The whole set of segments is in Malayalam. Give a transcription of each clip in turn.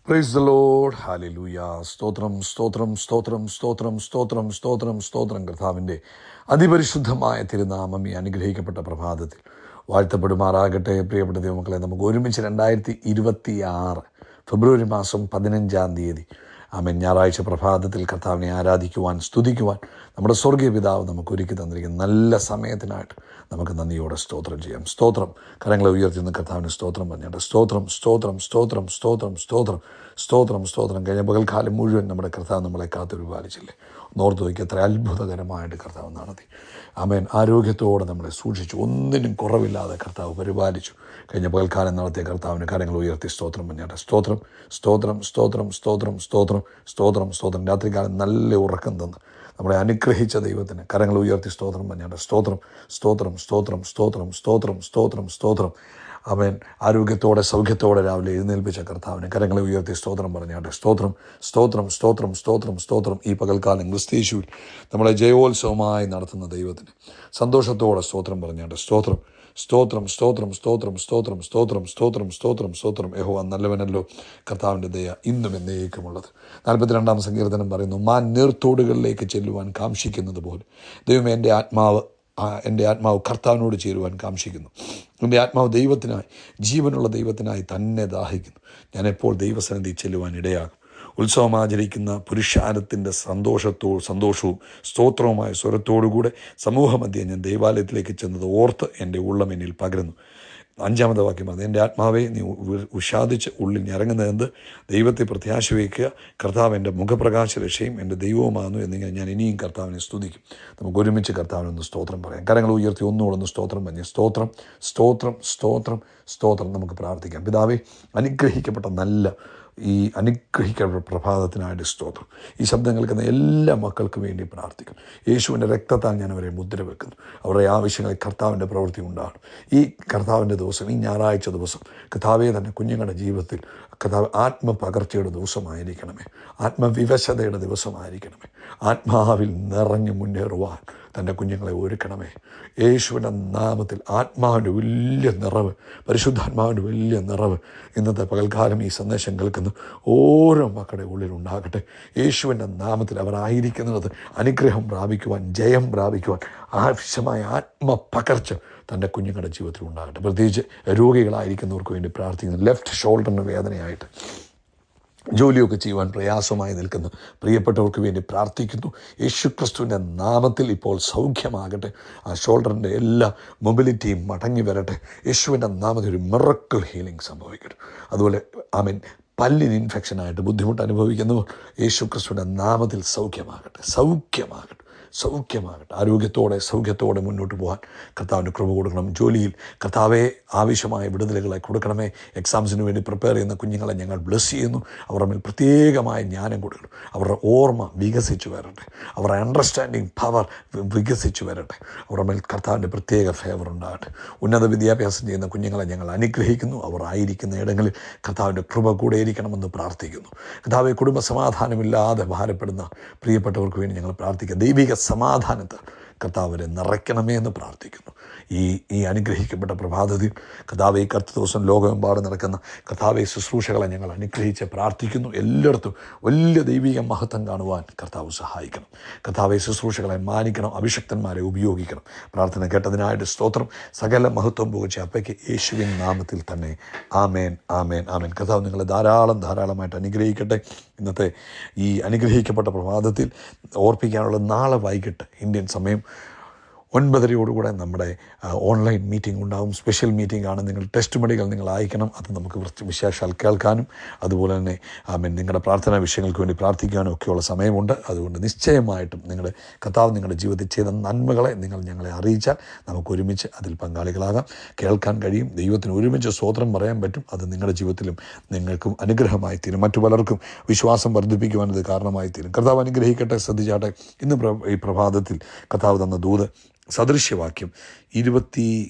Praise the Lord. ഹല്ലേലൂയ. സ്തോത്രം സ്തോത്രം സ്തോത്രം സ്തോത്രം സ്തോത്രം സ്തോത്രം സ്തോത്രം. കർത്താവിൻ്റെ അതിപരിശുദ്ധമായ തിരുനാമം ഈ അനുഗ്രഹിക്കപ്പെട്ട പ്രഭാതത്തിൽ വാഴ്ത്തപ്പെടുമാറാകട്ടെ. പ്രിയപ്പെട്ട ദൈവമക്കളെ, നമുക്ക് ഒരുമിച്ച് 2026 ഫെബ്രുവരി മാസം 15 ആമേൻ ഞായറാഴ്ച പ്രഭാതത്തിൽ കർത്താവിനെ ആരാധിക്കുവാൻ, സ്തുതിക്കുവാൻ നമ്മുടെ സ്വർഗീയ പിതാവ് നമുക്ക് ഒരുക്കി തന്നിരിക്കുന്ന നല്ല സമയത്തിനായിട്ട് നമുക്ക് നന്ദിയോടെ സ്തോത്രം ചെയ്യാം. സ്തോത്രം. കരങ്ങളെ ഉയർത്തി നിന്ന് കർത്താവിന് സ്തോത്രം പറഞ്ഞിട്ട് സ്തോത്രം സ്തോത്രം സ്തോത്രം സ്തോത്രം സ്തോത്രം സ്തോത്രം സ്തോത്രം. കഴിഞ്ഞ പകൽക്കാലം മുഴുവൻ നമ്മുടെ കർത്താവ് നമ്മളെ കാത്തുപരിപാലിച്ചില്ലേ? ഓർത്ത് നോക്കി എത്ര അത്ഭുതകരമായിട്ട് കർത്താവ് നടത്തി. ആമേൻ. ആരോഗ്യത്തോടെ നമ്മളെ സൂക്ഷിച്ചു, ഒന്നിനും കുറവില്ലാതെ കർത്താവ് പരിപാലിച്ചു. കഴിഞ്ഞ പകൽക്കാലം നടത്തിയ കർത്താവിന് കരങ്ങൾ ഉയർത്തി സ്തോത്രം പറഞ്ഞാട്ടെ. സ്തോത്രം സ്തോത്രം സ്തോത്രം സ്തോത്രം സ്തോത്രം സ്തോത്രം സ്തോത്രം. രാത്രികാലം നല്ല ഉറക്കം തന്ന് നമ്മളെ അനുഗ്രഹിച്ച ദൈവത്തിന് കരങ്ങൾ ഉയർത്തി സ്തോത്രം പറഞ്ഞാട്ടെ. സ്തോത്രം സ്തോത്രം സ്തോത്രം സ്തോത്രം സ്തോത്രം സ്തോത്രം സ്തോത്രം. അവൻ ആരോഗ്യത്തോടെ സൗഖ്യത്തോടെ രാവിലെ എഴുന്നേൽപ്പിച്ച കർത്താവിന് കരങ്ങളെ ഉയർത്തി സ്തോത്രം പറഞ്ഞാട്ടെ. സ്തോത്രം സ്തോത്രം സ്തോത്രം സ്തോത്രം സ്തോത്രം. ഈ പകൽക്കാലം ക്രിസ്തീശുവിൽ നമ്മളെ ജയോത്സവമായി നടത്തുന്ന ദൈവത്തിന് സന്തോഷത്തോടെ സ്തോത്രം പറഞ്ഞാട്ടെ. സ്തോത്രം സ്തോത്രം സ്തോത്രം സ്തോത്രം സ്തോത്രം സ്തോത്രം സ്തോത്രം സ്തോത്രം സ്തോത്രം. യഹോവ നല്ലവനല്ലോ, കർത്താവിൻ്റെ ദയ ഇന്നും എന്നേക്കുമുള്ളത്. 42-ാം സങ്കീർത്തനം പറയുന്നു, മാൻ നീർത്തോടുകളിലേക്ക് ചെല്ലുവാൻ കാംക്ഷിക്കുന്നത് പോലെ ദൈവമേ, എൻ്റെ ആത്മാവ് കർത്താവിനോട് ചേരുവാൻ കാംക്ഷിക്കുന്നു. എൻ്റെ ആത്മാവ് ദൈവത്തിനായി, ജീവനുള്ള ദൈവത്തിനായി തന്നെ ദാഹിക്കുന്നു. ഞാൻ എപ്പോൾ ദൈവസന്നിധി ചെല്ലുവാൻ ഇടയാകും. ഉത്സവം ആചരിക്കുന്ന പുരുഷാരത്തിൻ്റെ സന്തോഷവും സ്തോത്രവുമായ സ്വരത്തോടുകൂടെ സമൂഹമധ്യേ ഞാൻ ദൈവാലയത്തിലേക്ക് ചെന്നത് ഓർത്ത് എൻ്റെ ഉള്ളം എന്നിൽ പകരുന്നു. 5-ാമത്തെ വാക്യം അത്, എൻ്റെ ആത്മാവെ നീ ഉഷാദിച്ച് ഉള്ളിൽ ഞരങ്ങുന്നതെന്ത്? ദൈവത്തെ പ്രത്യാശ വയ്ക്കുക. കർത്താവ് എൻ്റെ മുഖപ്രകാശ രക്ഷയും എൻ്റെ ദൈവവുമാകുന്നു എന്നിങ്ങനെ ഞാൻ ഇനിയും കർത്താവിനെ സ്തുതിക്കും. നമുക്ക് ഒരുമിച്ച് കർത്താവിനൊന്ന് സ്തോത്രം പറയാം. കരങ്ങൾ ഉയർത്തി ഒന്നുകൂടെ സ്തോത്രം പറഞ്ഞ് സ്തോത്രം സ്തോത്രം സ്തോത്രം സ്തോത്രം. നമുക്ക് പ്രാർത്ഥിക്കാം. പിതാവേ, അനുഗ്രഹിക്കപ്പെട്ട ഈ അനുഗ്രഹിക്കപ്പെട്ട പ്രഭാതത്തിനായിട്ട് സ്തോത്രം. ഈ ശബ്ദം കേൾക്കുന്ന എല്ലാ മക്കൾക്കും വേണ്ടി പ്രാർത്ഥിക്കും. യേശുവിൻ്റെ രക്തത്താൽ ഞാൻ അവരെ മുദ്ര വെക്കുന്നു. അവരുടെ ആവശ്യങ്ങളിൽ കർത്താവിൻ്റെ പ്രവൃത്തി ഉണ്ടാകണം. ഈ കർത്താവിൻ്റെ ദിവസം, ഈ ഞായറാഴ്ച ദിവസം കർത്താവേ തന്നെ കുഞ്ഞുങ്ങളുടെ ജീവിതത്തിൽ കർത്താവ് ആത്മപകർച്ചയുടെ ദിവസമായിരിക്കണമേ, ആത്മവിവശതയുടെ ദിവസമായിരിക്കണമേ. ആത്മാവിൽ നിറഞ്ഞു മുന്നേറുവാൻ തൻ്റെ കുഞ്ഞുങ്ങളെ ഒരുക്കണമേ. യേശുവിൻ്റെ നാമത്തിൽ ആത്മാവിൻ്റെ വലിയ നിറവ്, പരിശുദ്ധാത്മാവിൻ്റെ വലിയ നിറവ് ഇന്നത്തെ പകൽക്കാലം ഈ സന്ദേശം കേൾക്കുന്ന ഓരോ മക്കളുടെ ഉള്ളിൽ ഉണ്ടാകട്ടെ. യേശുവിൻ്റെ നാമത്തിൽ അവർ ആയിരിക്കുന്നത് അനുഗ്രഹം പ്രാപിക്കുവാൻ, ജയം പ്രാപിക്കുവാൻ ആവശ്യമായ ആത്മപകർച്ച തൻ്റെ കുഞ്ഞുങ്ങളുടെ ജീവിതത്തിൽ ഉണ്ടാകട്ടെ. പ്രത്യേകിച്ച് രോഗികളായിരിക്കുന്നവർക്ക് വേണ്ടി പ്രാർത്ഥിക്കുന്നു. ലെഫ്റ്റ് ഷോൾഡറിന് വേദനയായിട്ട് ജോലിയൊക്കെ ചെയ്യുവാൻ പ്രയാസമായി നിൽക്കുന്ന പ്രിയപ്പെട്ടവർക്ക് വേണ്ടി പ്രാർത്ഥിക്കുന്നു. യേശുക്രിസ്തുവിൻ്റെ നാമത്തിൽ ഇപ്പോൾ സൗഖ്യമാകട്ടെ. ആ ഷോൾഡറിൻ്റെ എല്ലാ മൊബിലിറ്റിയും മടങ്ങി വരട്ടെ. യേശുവിൻ്റെ നാമത്തിൽ ഒരു മിറക്കിൾ ഹീലിംഗ് സംഭവിക്കട്ടെ. അതുപോലെ ആമേൻ, പല്ലിന് ഇൻഫെക്ഷനായിട്ട് ബുദ്ധിമുട്ട് അനുഭവിക്കുന്നവർ യേശുക്രിസ്തുവിൻ്റെ നാമത്തിൽ സൗഖ്യമാകട്ടെ, സൗഖ്യമാകട്ടെ, സൗഖ്യമാകട്ടെ. ആരോഗ്യത്തോടെ സൗഖ്യത്തോടെ മുന്നോട്ട് പോകാൻ കർത്താവിന് കൃപ കൊടുക്കണം. ജോലിയിൽ കർത്താവെ ആവശ്യമായ വിടുതലുകളെ കൊടുക്കണമേ. എക്സാംസിന് വേണ്ടി പ്രിപ്പയർ ചെയ്യുന്ന കുഞ്ഞുങ്ങളെ ഞങ്ങൾ ബ്ലെസ് ചെയ്യുന്നു. അവരുടെ മേൽ പ്രത്യേകമായ ജ്ഞാനം കൊടുക്കണം. അവരുടെ ഓർമ്മ വികസിച്ചു വരട്ടെ. അവരുടെ അണ്ടർസ്റ്റാൻഡിങ് പവർ വികസിച്ചു വരട്ടെ. അവരുടെ മേൽ കർത്താവിൻ്റെ പ്രത്യേക ഫേവർ ഉണ്ടാകട്ടെ. ഉന്നത വിദ്യാഭ്യാസം ചെയ്യുന്ന കുഞ്ഞുങ്ങളെ ഞങ്ങൾ അനുഗ്രഹിക്കുന്നു. അവർ ആയിരിക്കുന്ന ഇടങ്ങളിൽ കർത്താവിൻ്റെ കൃപ കൂടെ ഇരിക്കണമെന്ന് പ്രാർത്ഥിക്കുന്നു. കർത്താവെ, കുടുംബ സമാധാനമില്ലാതെ ഭാരപ്പെടുന്ന പ്രിയപ്പെട്ടവർക്ക് വേണ്ടി ഞങ്ങൾ പ്രാർത്ഥിക്കുക. ദൈവിക സമാധാനത്തെ കർത്താവിനെ നിറയ്ക്കണമേ എന്ന് പ്രാർത്ഥിക്കുന്നു. ഈ അനുഗ്രഹിക്കപ്പെട്ട പ്രഭാതത്തിൽ കർത്താവെ, ഈ കർത്ത ദിവസം ലോകമെമ്പാടും നടക്കുന്ന കർത്താവെ ശുശ്രൂഷകളെ ഞങ്ങൾ അനുഗ്രഹിച്ച് പ്രാർത്ഥിക്കുന്നു. എല്ലായിടത്തും വലിയ ദൈവിക മഹത്വം കാണുവാൻ കർത്താവ് സഹായിക്കണം. കർത്താവെ ശുശ്രൂഷകളെ മാനിക്കണം, അഭിഷക്തന്മാരെ ഉപയോഗിക്കണം. പ്രാർത്ഥന കേട്ടതിനായിട്ട് സ്തോത്രം. സകല മഹത്വം പുകച്ച അപ്പയ്ക്ക് യേശുവിൻ നാമത്തിൽ തന്നെ ആമേൻ, ആമേൻ, ആമേൻ. കർത്താവ് നിങ്ങളെ ധാരാളമായിട്ട് അനുഗ്രഹിക്കട്ടെ. ഇന്നത്തെ ഈ അനുഗ്രഹിക്കപ്പെട്ട പ്രഭാതത്തിൽ ഓർപ്പിക്കാനുള്ള, നാളെ വൈകിട്ട് ഇന്ത്യൻ സമയം 9:30 നമ്മുടെ ഓൺലൈൻ മീറ്റിംഗ് ഉണ്ടാകും. സ്പെഷ്യൽ മീറ്റിംഗ് ആണ്. നിങ്ങൾ ടെസ്റ്റ് മണികൾ നിങ്ങൾ അയക്കണം. അത് നമുക്ക് വിശേഷാൽ കേൾക്കാനും അതുപോലെ തന്നെ നിങ്ങളുടെ പ്രാർത്ഥനാ വിഷയങ്ങൾക്ക് വേണ്ടി പ്രാർത്ഥിക്കാനും ഒക്കെയുള്ള സമയമുണ്ട്. അതുകൊണ്ട് നിശ്ചയമായിട്ടും നിങ്ങളുടെ ജീവിതത്തിൽ ചെയ്ത നന്മകളെ നിങ്ങൾ ഞങ്ങളെ അറിയിച്ചാൽ നമുക്ക് ഒരുമിച്ച് അതിൽ പങ്കാളികളാകാം. കേൾക്കാൻ കഴിയും. ദൈവത്തിന് ഒരുമിച്ച് സ്തോത്രം പറയാൻ പറ്റും. അത് നിങ്ങളുടെ ജീവിതത്തിലും നിങ്ങൾക്കും അനുഗ്രഹമായി തീരും. മറ്റു പലർക്കും വിശ്വാസം വർദ്ധിപ്പിക്കുവാൻ ഇത് കാരണമായി തീരും. കർത്താവ് അനുഗ്രഹിക്കട്ടെ. ശ്രദ്ധിച്ചാട്ടെ. ഇന്ന് ഈ പ്രഭാതത്തിൽ കർത്താവ് തന്ന ദൂത് സദൃശ്യവാക്യം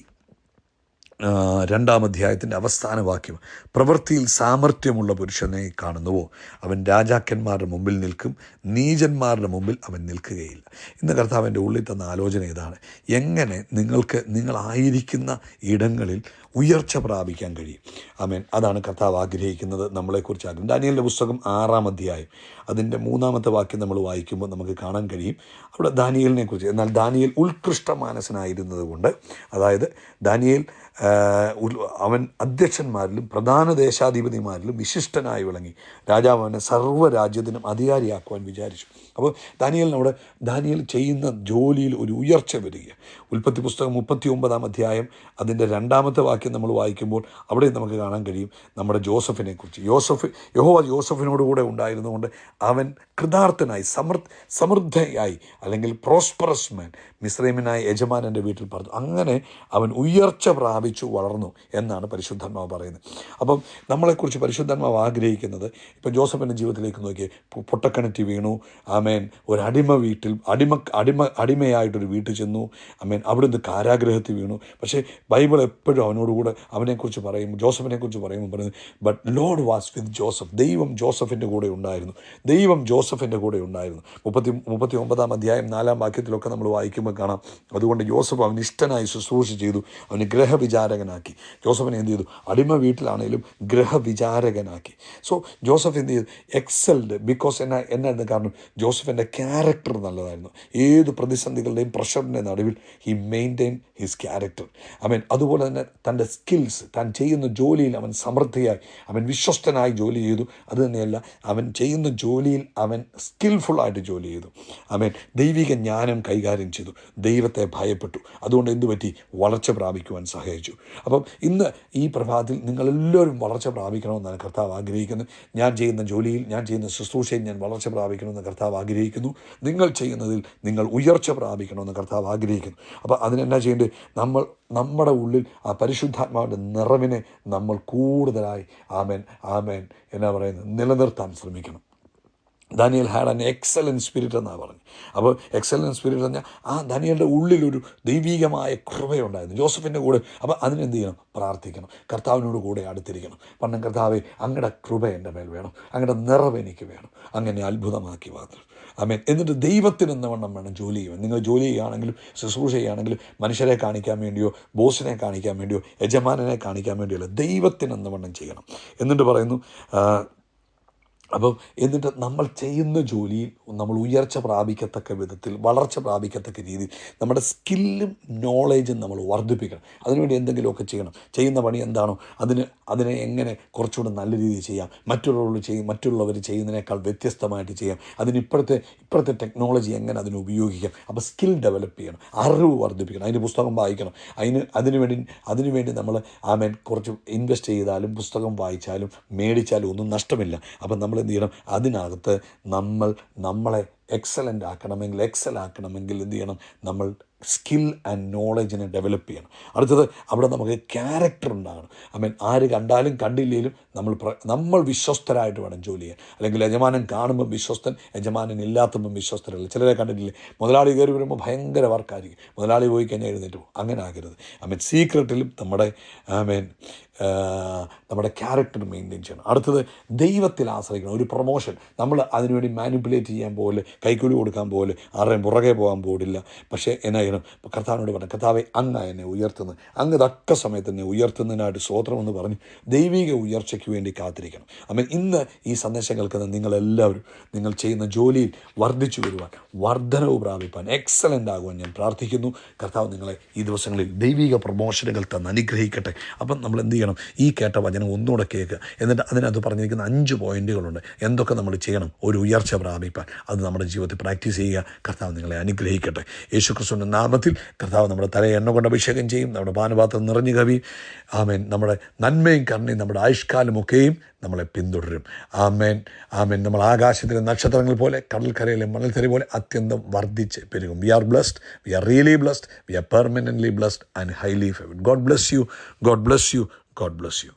22-ാം അധ്യായത്തിൻ്റെ അവസാന വാക്യം, പ്രവൃത്തിയിൽ സാമർഥ്യമുള്ള പുരുഷനെ കാണുന്നുവോ, അവൻ രാജാക്കന്മാരുടെ മുമ്പിൽ നിൽക്കും, നീചന്മാരുടെ മുമ്പിൽ അവൻ നിൽക്കുകയില്ല. ഇന്ന് കർത്താവിൻ്റെ ഉള്ളിൽ തന്ന ആലോചന ഇതാണ്. എങ്ങനെ നിങ്ങളായിരിക്കുന്ന ഇടങ്ങളിൽ ഉയർച്ച പ്രാപിക്കാൻ കഴിയും. ആമേൻ. അതാണ് കർത്താവ് ആഗ്രഹിക്കുന്നത് നമ്മളെക്കുറിച്ച് ആഗ്രഹം. ദാനിയേലിൻ്റെ പുസ്തകം 6-ാം അധ്യായം അതിൻ്റെ 3-ാമത്തെ വാക്യം നമ്മൾ വായിക്കുമ്പോൾ നമുക്ക് കാണാൻ കഴിയും അവിടെ ദാനിയേലിനെ കുറിച്ച്. എന്നാൽ ദാനിയേൽ ഉത്കൃഷ്ട മാനസനായിരുന്നത് കൊണ്ട്, അതായത് ദാനിയേൽ അവൻ അധ്യക്ഷന്മാരിലും പ്രധാന ദേശാധിപതിമാരിലും വിശിഷ്ടനായി വിളങ്ങി. രാജാവ് അവനെ സർവ്വരാജ്യത്തിനും അധികാരിയാക്കുവാൻ വിചാരിച്ചു. അപ്പോൾ ദാനിയേൽ ചെയ്യുന്ന ജോലിയിൽ ഒരു ഉയർച്ച വരിക. ഉൽപ്പത്തി പുസ്തകം 39-ാം അധ്യായം അതിൻ്റെ 2-ാമത്തെ വാക്യം നമ്മൾ വായിക്കുമ്പോൾ അവിടെ നമുക്ക് കാണാൻ കഴിയും നമ്മുടെ ജോസഫിനെ കുറിച്ച്. യഹോവ ജോസഫിനോടുകൂടെ ഉണ്ടായിരുന്നുകൊണ്ട് അവൻ കൃതാർത്ഥനായി സമൃദ്ധയായി അല്ലെങ്കിൽ പ്രോസ്പറസ് മാൻ മിസ്രൈമിനായ യജമാനൻ്റെ വീട്ടിൽ പറഞ്ഞു. അങ്ങനെ അവൻ ഉയർച്ച പ്രാപിച്ചു വളർന്നു എന്നാണ് പരിശുദ്ധാത്മാവ് പറയുന്നത്. അപ്പം നമ്മളെക്കുറിച്ച് പരിശുദ്ധാത്മാവ് ആഗ്രഹിക്കുന്നത്, ഇപ്പം ജോസഫിൻ്റെ ജീവിതത്തിലേക്ക് നോക്കിയേ, പൊട്ടക്കിണറ്റി വീണു. ആമേൻ. ഒരു വീട്ടിൽ അടിമയായിട്ടൊരു വീട്ടിൽ ചെന്നു. ആമേൻ. അവിടുന്ന് കാരാഗ്രഹത്തിൽ വീണു. പക്ഷേ ബൈബിൾ എപ്പോഴും അവനോടുകൂടെ അവനെക്കുറിച്ച് പറയും, ജോസഫിനെക്കുറിച്ച് പറയുമ്പോൾ പറയുന്നത്, but Lord was with Joseph. ദൈവം ജോസഫിൻ്റെ കൂടെ ഉണ്ടായിരുന്നു. 39-ാം അധ്യായം 4-ാം വാക്യത്തിലൊക്കെ നമ്മൾ വായിക്കുമ്പോൾ കാണാം. അതുകൊണ്ട് ജോസഫ് അവന് ഇഷ്ടനായി ശുശ്രൂഷ ചെയ്തു, അവന് ഗ്രഹവിചാരകനാക്കി. ജോസഫിനെ എന്ത് ചെയ്തു? അടിമ വീട്ടിലാണെങ്കിലും ഗ്രഹവിചാരകനാക്കി. സോ ജോസഫ് എന്ത് ചെയ്തു? എക്സൽഡ്. ബിക്കോസ് എന്നായിരുന്നു കാരണം? ജോസഫിൻ്റെ ക്യാരക്ടർ നല്ലതായിരുന്നു. ഏത് പ്രതിസന്ധികളുടെയും പ്രഷറിൻ്റെ നടുവിൽ ഹി മെയിൻറ്റെയിൻ ഹിസ് ക്യാരക്ടർ. അവൻ അതുപോലെ തന്നെ തൻ്റെ സ്കിൽസ്, താൻ ചെയ്യുന്ന ജോലിയിൽ അവൻ സമൃദ്ധിയായി, അവൻ വിശ്വസ്തനായി ജോലി ചെയ്തു. അതുതന്നെയല്ല, അവൻ ചെയ്യുന്ന ജോലിയിൽ അവൻ സ്കിൽഫുള്ളായിട്ട് ജോലി ചെയ്തു. അവൻ ദൈവിക ജ്ഞാനം കൈകാര്യം ചെയ്തു, ദൈവത്തെ ഭയപ്പെട്ടു. അതുകൊണ്ട് എന്തുപറ്റി? വളർച്ച പ്രാപിക്കുവാൻ സഹായിച്ചു. അപ്പം ഇന്ന് ഈ പ്രഭാതത്തിൽ നിങ്ങളെല്ലാവരും വളർച്ച പ്രാപിക്കണമെന്നാണ് കർത്താവ് ആഗ്രഹിക്കുന്നത്. ഞാൻ ചെയ്യുന്ന ജോലിയിൽ, ഞാൻ ചെയ്യുന്ന ശുശ്രൂഷയിൽ ഞാൻ വളർച്ച പ്രാപിക്കണമെന്ന് കർത്താവ് ആഗ്രഹിക്കുന്നു. നിങ്ങൾ ചെയ്യുന്നതിൽ നിങ്ങൾ ഉയർച്ച പ്രാപിക്കണമെന്ന് കർത്താവ് ആഗ്രഹിക്കുന്നു. അപ്പോൾ അതിനെന്നാ ചെയ്യേണ്ടത്? നമ്മുടെ ഉള്ളിൽ ആ പരിശുദ്ധാത്മാവിൻ്റെ നിറവിനെ നമ്മൾ കൂടുതലായി എന്നാ പറയുന്നത്, നിലനിർത്താൻ ശ്രമിക്കണം. Daniel had an excellent spirit എന്നാണ് പറഞ്ഞു. അപ്പോൾ എക്സലൻറ്റ് സ്പിരിറ്റ് പറഞ്ഞാൽ ആ ദാനിയേലിൻ്റെ ഉള്ളിലൊരു ദൈവികമായ കൃപയുണ്ടായിരുന്നു ജോസഫിൻ്റെ കൂടെ. അപ്പോൾ അതിനെന്ത് ചെയ്യണം? പ്രാർത്ഥിക്കണം, കർത്താവിനോട് കൂടെ അടുത്തിരിക്കണം. പറഞ്ഞ കർത്താവേ, അങ്ങയുടെ കൃപ എൻ്റെ മേൽ വേണം, അങ്ങയുടെ നിറവ് എനിക്ക് വേണം, അങ്ങനെ അത്ഭുതമാക്കി മാത്രം. ആമേൻ. എന്നിട്ട് ദൈവത്തിനെന്ന വണ്ണം വേണം ജോലി ചെയ്യുവാൻ. നിങ്ങൾ ജോലി ചെയ്യുകയാണെങ്കിലും ശുശ്രൂഷ ചെയ്യുകയാണെങ്കിലും മനുഷ്യരെ കാണിക്കാൻ വേണ്ടിയോ ബോസിനെ കാണിക്കാൻ വേണ്ടിയോ യജമാനനെ കാണിക്കാൻ വേണ്ടിയല്ല, ദൈവത്തിനെന്ന വണ്ണം ചെയ്യണം. എന്നിട്ട് പറയുന്നു, അപ്പം എന്നിട്ട് നമ്മൾ ചെയ്യുന്ന ജോലിയിൽ നമ്മൾ ഉയർച്ച പ്രാപിക്കത്തക്ക വിധത്തിൽ, വളർച്ച പ്രാപിക്കത്തക്ക രീതിയിൽ നമ്മുടെ സ്കില്ലും നോളേജും നമ്മൾ വർദ്ധിപ്പിക്കണം. അതിനുവേണ്ടി എന്തെങ്കിലുമൊക്കെ ചെയ്യണം. ചെയ്യുന്ന പണി എന്താണോ അതിനെ എങ്ങനെ കുറച്ചുകൂടെ നല്ല രീതിയിൽ ചെയ്യാം, മറ്റുള്ളവർ ചെയ്യുന്നതിനേക്കാൾ വ്യത്യസ്തമായിട്ട് ചെയ്യാം, ഇപ്പോഴത്തെ ടെക്നോളജി എങ്ങനെ അതിനെ ഉപയോഗിക്കാം. അപ്പോൾ സ്കിൽ ഡെവലപ്പ് ചെയ്യണം, അറിവ് വർദ്ധിപ്പിക്കണം, അതിന് പുസ്തകം വായിക്കണം. അതിനുവേണ്ടി നമ്മൾ കുറച്ച് ഇൻവെസ്റ്റ് ചെയ്താലും പുസ്തകം വായിച്ചാലും മേടിച്ചാലും ഒന്നും നഷ്ടമില്ല. അപ്പം നമ്മൾ എന്ത് ചെയ്യണം? അതിനകത്ത് നമ്മളെ എക്സൽ ആക്കണമെങ്കിൽ എന്ത് ചെയ്യണം? നമ്മൾ സ്കിൽ ആൻഡ് നോളജിനെ ഡെവലപ്പ് ചെയ്യണം. അടുത്തത്, അവിടെ നമുക്ക് ക്യാരക്ടർ ഉണ്ടാകണം. ആര് കണ്ടാലും കണ്ടില്ലെങ്കിലും നമ്മൾ വിശ്വസ്തരായിട്ട് വേണം ജോലി ചെയ്യാൻ. അല്ലെങ്കിൽ യജമാനൻ കാണുമ്പം വിശ്വസ്തൻ, യജമാനൻ ഇല്ലാത്തപ്പം വിശ്വസ്തരല്ല. ചിലരെ കണ്ടിട്ടില്ലേ, മുതലാളി കയറി വരുമ്പോൾ ഭയങ്കര വർക്കായിരിക്കും, മുതലാളി പോയി കഴിഞ്ഞാൽ എഴുന്നേറ്റ് പോകും. അങ്ങനെ ആകരുത്. സീക്രട്ടിലും നമ്മുടെ ക്യാരക്ടർ മെയിൻറ്റെയിൻ ചെയ്യണം. അടുത്തത്, ദൈവത്തിൽ ആശ്രയിക്കണം. ഒരു പ്രൊമോഷൻ നമ്മൾ അതിനുവേണ്ടി മാനിപ്പുലേറ്റ് ചെയ്യാൻ പോലെ, കൈക്കൂലി കൊടുക്കാൻ പോലെ, ആരുടെയും പുറകെ പോകാൻ പോടില്ല. പക്ഷേ എന്നാ ചെയ്യണം? കർത്താവിനോട് പറഞ്ഞു, കർത്താവെ, അങ്ങ് എന്നെ ഉയർത്തുന്നത്, അങ്ങ് തക്ക സമയത്ത് എന്നെ ഉയർത്തുന്നതിനായിട്ട് സ്തോത്രമെന്ന് പറഞ്ഞ് ദൈവിക ഉയർച്ചയ്ക്ക് വേണ്ടി കാത്തിരിക്കണം. ഇന്ന് ഈ സന്ദേശം കേൾക്കുന്ന നിങ്ങളെല്ലാവരും നിങ്ങൾ ചെയ്യുന്ന ജോലിയിൽ വർദ്ധിച്ചു വരുവാൻ, വർധനവ് പ്രാപിപ്പാൻ, എക്സലൻ്റ് ആകുവാൻ ഞാൻ പ്രാർത്ഥിക്കുന്നു. കർത്താവ് നിങ്ങളെ ഈ ദിവസങ്ങളിൽ ദൈവിക പ്രമോഷനുകൾ തന്ന് അനുഗ്രഹിക്കട്ടെ. അപ്പം നമ്മൾ എന്ത് ചെയ്യണം? ഈ കേട്ട വചനം ഒന്നുകൂടെ കേൾക്കുക. എന്നിട്ട് അതിനകത്ത് പറഞ്ഞിരിക്കുന്ന 5 പോയിന്റുകളുണ്ട്. എന്തൊക്കെ നമ്മൾ ചെയ്യണം ഒരു ഉയർച്ച പ്രാപിപ്പാൻ? അത് നമ്മുടെ ജീവിതത്തിൽ പ്രാക്ടീസ് ചെയ്യുക. കർത്താവ് നിങ്ങളെ അനുഗ്രഹിക്കട്ടെ. യേശുക്രിസ്തുവിൻ്റെ നാമത്തിൽ കർത്താവ് നമ്മുടെ തലയെ എണ്ണ കൊണ്ട് അഭിഷേകം ചെയ്യും, നമ്മുടെ പാനപാത്രം നിറഞ്ഞു കവിയും. ആമേൻ. നമ്മുടെ നന്മയും കരുണയും നമ്മുടെ ആയുഷ്കാലമൊക്കെയും നമ്മളെ പിന്തുടരും. ആമേൻ. നമ്മൾ ആകാശത്തിലെ നക്ഷത്രങ്ങൾ പോലെ, കടൽക്കരയിലെ മണൽത്തരി പോലെ അത്യന്തം വർദ്ധിച്ച് പെരുകും. We are blessed, we are really blessed, we are permanently blessed and highly favoured. God bless you, God bless you, God bless U.